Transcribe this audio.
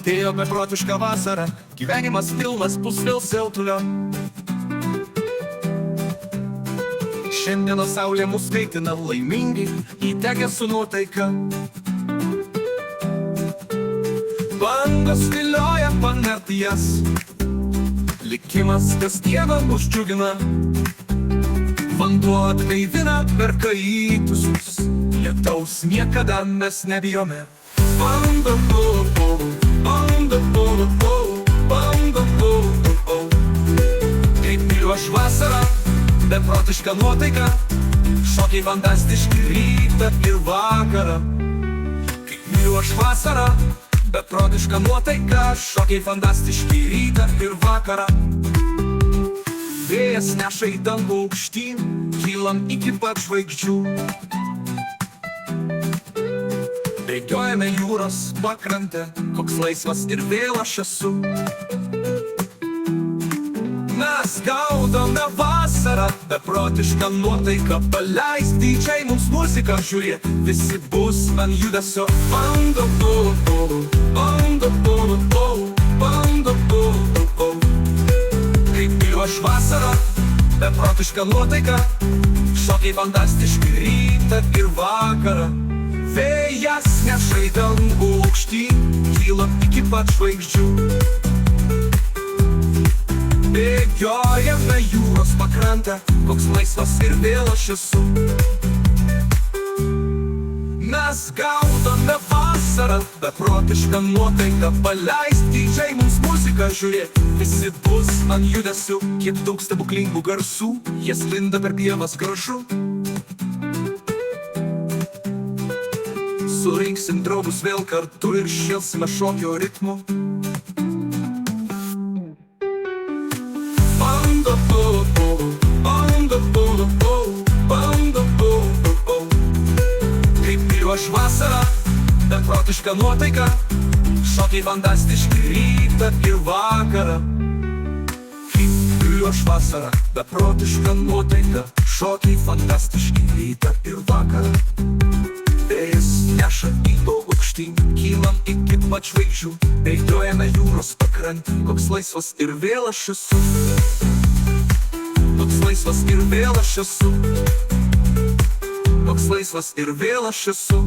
Atėjo beprotiška vasara, gyvenimas pilnas pusvėl siautulio. Šiandienos saulė mus kaitina laimingi, įdegę su nuotaika. Bangos vilioja panerti jas, likimas kasdieną mus džiugina. Vanduo atgaivina perkaitus, lietaus niekada mes nebijome. Banga, banga, banga, kaip myliu vasarą, beprotiška nuotaika, šokiai fantastiški rytą ir vakarą. Kaip myliu vasarą, beprotiška nuotaika, šokiai fantastiški rytą ir vakarą. Vėjas neša į dangų aukštyn, kylam iki pat žvaigždžių. Bėgiojame jūros pakrante, koks laisvas ir vėl aš esu. Mes gaudome vasarą, beprotišką nuotaiką, paleist didžiai mums muziką, žiūrėt, visi bus ant judesio. Banga, banga, banga, kaip myliu aš vasarą, beprotiška nuotaika, šokiai fantastiški rytą ir vakarą. Vėjas neša į dangų aukštyn, kylam iki pat žvaigždžių. Bėgiojame jūros pakrante, koks laisvas ir vėl aš esu. Mes gaudome vasarą, beprotišką nuotaiką, paleist didžiai mums muziką, žiūrėt, visi bus ant judesių. Kiek daug stebuklingų garsų, jie sklinda per pievas gražu. Surinksim draugus vėl kartu ir šėlsime šokio ritmu. Banga, banga, banga, kaip myliu aš vasarą, beprotiška nuotaika, šokiai fantastiški rytą ir vakarą. Kaip myliu aš vasarą, beprotiška nuotaika, šokiai fantastiški rytą ir vakarą. Vėjas neša į daug aukštyn, kylam iki pat žvaigždžių. Bėgiojame jūros pakrantę, koks laisvas ir vėl aš esu. Koks laisvas ir vėl aš esu. Koks laisvas ir vėl aš esu.